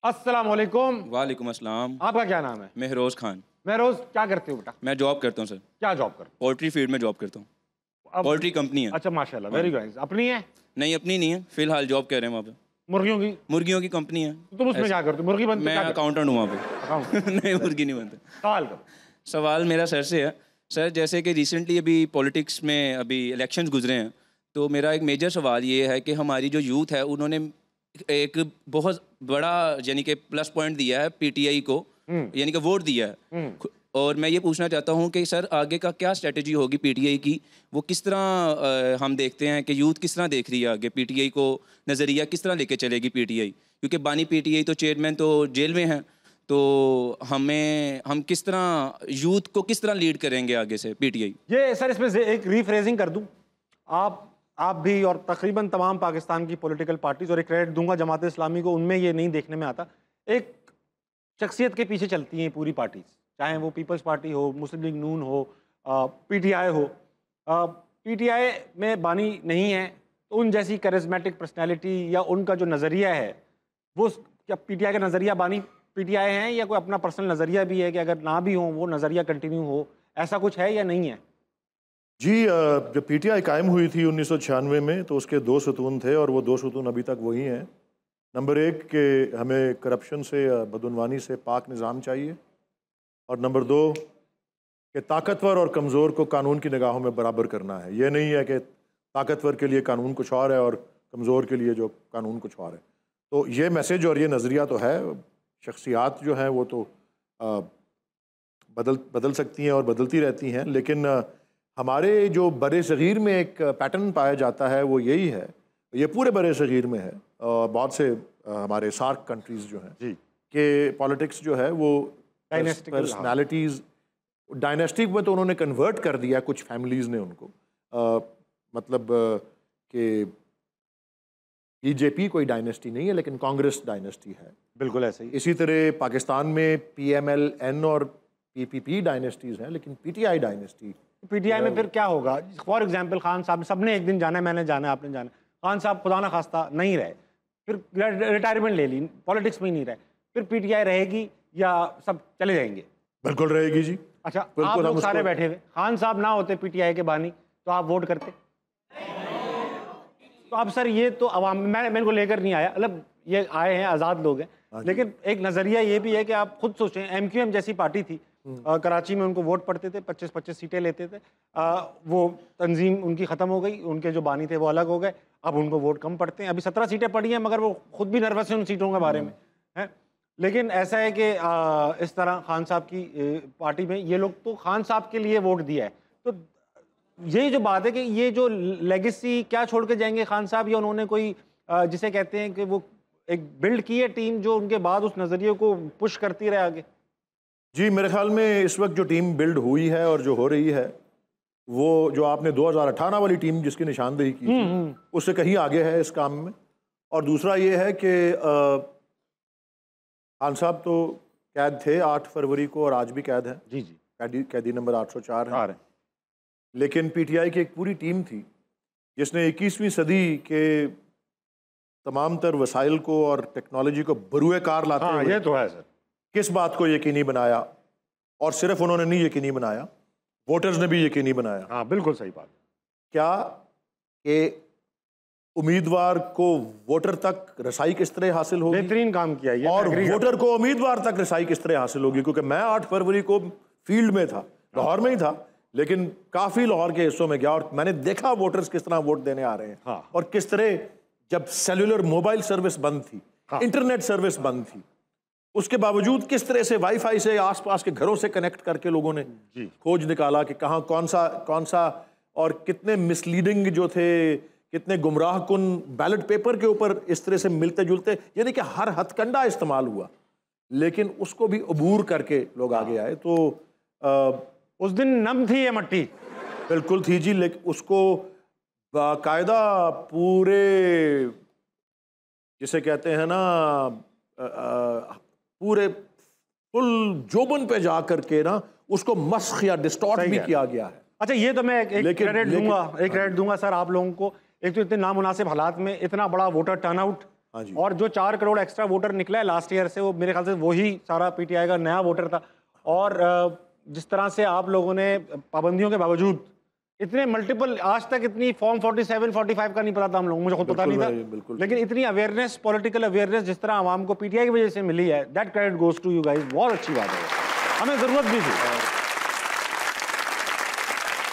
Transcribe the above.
अस्सलाम वालेकुम। वालेकुम अस्सलाम। आपका क्या नाम है? महरोज़ खान। महरोज, क्या करते हो बेटा? मैं जॉब करता हूँ सर। क्या जॉब करते पोल्ट्री फील्ड में जॉब करता हूँ। हो? पोल्ट्री कंपनी है। अच्छा, माशाल्लाह, हाँ वेरी जी। नाइस। अपनी है? नहीं, अपनी नहीं है, फ़िलहाल जॉब कर रहे हैं वहाँ पे। मुर्गियों की? मुर्गियों की कंपनी है। तुम उसमें क्या करते हो? मुर्गी बनते मैं क्या करते अकाउंटेंट हूँ वहाँ हो? अकाउंट। पे। नहीं, मुर्गी नहीं बनते। सवाल करो। सवाल मेरा सर से है। सर, जैसे कि रिसेंटली अभी पॉलिटिक्स में अभी इलेक्शंस गुजरे हैं, तो मेरा एक मेजर सवाल ये है कि हमारी जो यूथ है उन्होंने एक बहुत बड़ा यानी कि प्लस पॉइंट दिया है पीटीआई को, यानी कि वोट दिया है। और मैं ये पूछना चाहता हूँ कि सर आगे का क्या स्ट्रेटजी होगी पीटीआई की, वो किस तरह हम देखते हैं कि यूथ किस तरह देख रही है आगे पीटीआई को, नज़रिया किस तरह लेके चलेगी पीटीआई, क्योंकि बानी पीटीआई तो चेयरमैन तो जेल में हैं, तो हम किस तरह यूथ को किस तरह लीड करेंगे आगे से पीटीआई? ये सर, इसमें से एक रीफ्रेजिंग कर दूं। आप भी और तकरीबन तमाम पाकिस्तान की पॉलिटिकल पार्टीज, और एक क्रेडिट दूंगा जमात इस्लामी को, उनमें ये नहीं देखने में आता। एक शख्सियत के पीछे चलती हैं पूरी पार्टीज, चाहे वो पीपल्स पार्टी हो, मुस्लिम लीग नून हो, पीटीआई हो। पीटीआई में बानी नहीं है तो उन जैसी करिज्मेटिक पर्सनैलिटी या उनका जो नज़रिया है वो, क्या पीटीआई का नज़रिया बानी पीटीआई हैं, या कोई अपना पर्सनल नज़रिया भी है कि अगर ना भी हो वो नज़रिया कंटिन्यू हो, ऐसा कुछ है या नहीं है? जी, जब पीटीआई कायम हुई थी 1996 में, तो उसके दो सतून थे और वो दो सतून अभी तक वही हैं। नंबर एक कि हमें करप्शन से, बदउनवानी से पाक निज़ाम चाहिए, और नंबर दो कि ताकतवर और कमज़ोर को कानून की निगाहों में बराबर करना है। ये नहीं है कि ताकतवर के लिए कानून कुछ और है और कमज़ोर के लिए जो कानून कुछ और है। तो ये मैसेज और ये नज़रिया तो है। शख्सियात जो हैं वो तो बदल सकती हैं और बदलती रहती हैं, लेकिन हमारे जो बड़े सग़ीर में एक पैटर्न पाया जाता है वो यही है, ये पूरे बड़े सग़ीर में है, बहुत से हमारे सार्क कंट्रीज़ जो हैं जी, कि पॉलिटिक्स जो है वो पर्सनैलिटीज़, डायनेस्टिक में तो उन्होंने कन्वर्ट कर दिया कुछ फैमिलीज़ ने उनको। मतलब कि बीजेपी कोई डायनेस्टी नहीं है, लेकिन कांग्रेस डायनेस्टी है। बिल्कुल ऐसे ही। इसी तरह पाकिस्तान में पीएमएल-एन और पीपीपी डायनेस्टीज़ हैं, लेकिन पीटीआई डायनेस्टी। पीटीआई में फिर क्या होगा? फॉर एग्जांपल खान साहब, सबने एक दिन जाना है, मैंने जाना है, आपने जाना है, खान साहब खुदा ना खास्ता नहीं रहे, फिर रिटायरमेंट ले ली, पॉलिटिक्स में ही नहीं रहे, फिर पीटीआई रहेगी या सब चले जाएंगे? बिल्कुल रहेगी जी। अच्छा, आप लोग सारे बैठे हुए, खान साहब ना होते पीटीआई के बानी तो आप वोट करते? तो अब सर ये तो अवाम, मैं मेरे को लेकर नहीं आया, मतलब ये आए हैं, आज़ाद लोग हैं, लेकिन एक नज़रिया ये भी है कि आप खुद सोचें, एमक्यूएम जैसी पार्टी थी, कराची में उनको वोट पड़ते थे, 25-25 सीटें लेते थे, वो तंजीम उनकी ख़त्म हो गई, उनके जो बानी थे वो अलग हो गए, अब उनको वोट कम पड़ते हैं। अभी 17 सीटें पड़ी हैं, मगर वो खुद भी नर्वस हैं उन सीटों के बारे में, है। लेकिन ऐसा है कि इस तरह खान साहब की पार्टी में ये लोग तो खान साहब के लिए वोट दिया है, तो यही जो बात है कि ये जो लेगेसी क्या छोड़ के जाएंगे खान साहब, या उन्होंने कोई जिसे कहते हैं कि वो एक बिल्ड की है टीम जो उनके बाद उस नज़रिए को पुश करती रहे आगे? जी, मेरे ख्याल में इस वक्त जो टीम बिल्ड हुई है और जो हो रही है, वो जो आपने 2018 वाली टीम जिसकी निशानदेही की थी, उससे कहीं आगे है इस काम में। और दूसरा ये है कि खान साहब तो कैद थे 8 फरवरी को और आज भी कैद हैं। जी जी, कैदी नंबर 804 है। लेकिन पीटीआई की एक पूरी टीम थी जिसने 21वीं सदी के तमाम तर वसाइल को और टेक्नोलॉजी को बरूए कार लाते हुए ये तो है सर, किस बात को यकीनी बनाया, और सिर्फ उन्होंने नहीं यकीनी बनाया, वोटर्स ने भी यकीनी बनाया। हाँ बिल्कुल सही बात। क्या कि उम्मीदवार को वोटर तक रसाई किस तरह हासिल होगी, बेहतरीन काम किया ये, और वोटर को उम्मीदवार तक रसाई किस तरह हासिल होगी। क्योंकि मैं 8 फरवरी को फील्ड में था, लाहौर में ही था, लेकिन काफ़ी लाहौर के हिस्सों में गया और मैंने देखा वोटर्स किस तरह वोट देने आ रहे हैं। हाँ। और किस तरह जब सेलुलर मोबाइल सर्विस बंद थी, हाँ। इंटरनेट सर्विस बंद थी, उसके बावजूद किस तरह से वाईफाई से आसपास के घरों से कनेक्ट करके लोगों ने खोज निकाला कि कहाँ कौन सा और कितने मिसलीडिंग जो थे, कितने गुमराह कुन बैलेट पेपर के ऊपर इस तरह से मिलते जुलते, यानी कि हर हथकंडा इस्तेमाल हुआ, लेकिन उसको भी अबूर करके लोग आगे आए। तो उस दिन नम थी ये मट्टी, बिल्कुल थी जी, लेकिन उसको बाकायदा पूरे जिसे कहते हैं ना पूरे फुल जोबन पे जा करके ना उसको मस्ख या डिस्टॉर्ट भी किया गया है। अच्छा, ये तो मैं एक क्रेडिट दूंगा सर आप लोगों को। एक तो इतने नामुनासिब हालात में इतना बड़ा वोटर टर्नआउट, हाँ जी। और जो 4 करोड़ एक्स्ट्रा वोटर निकला है लास्ट ईयर से, वो मेरे ख्याल से वही सारा पीटीआई का नया वोटर था। और जिस तरह से आप लोगों ने पाबंदियों के बावजूद इतने मल्टीपल, आज तक इतनी फॉर्म 47, 45 का नहीं पता था हम लोग, मुझे खुद पता नहीं था, लेकिन इतनी अवेयरनेस, पॉलिटिकल अवेयरनेस जिस तरह आवाम को पीटीआई की वजह से मिली है, that credit goes to you guys. बहुत अच्छी बात है, हमें जरूरत भी थी।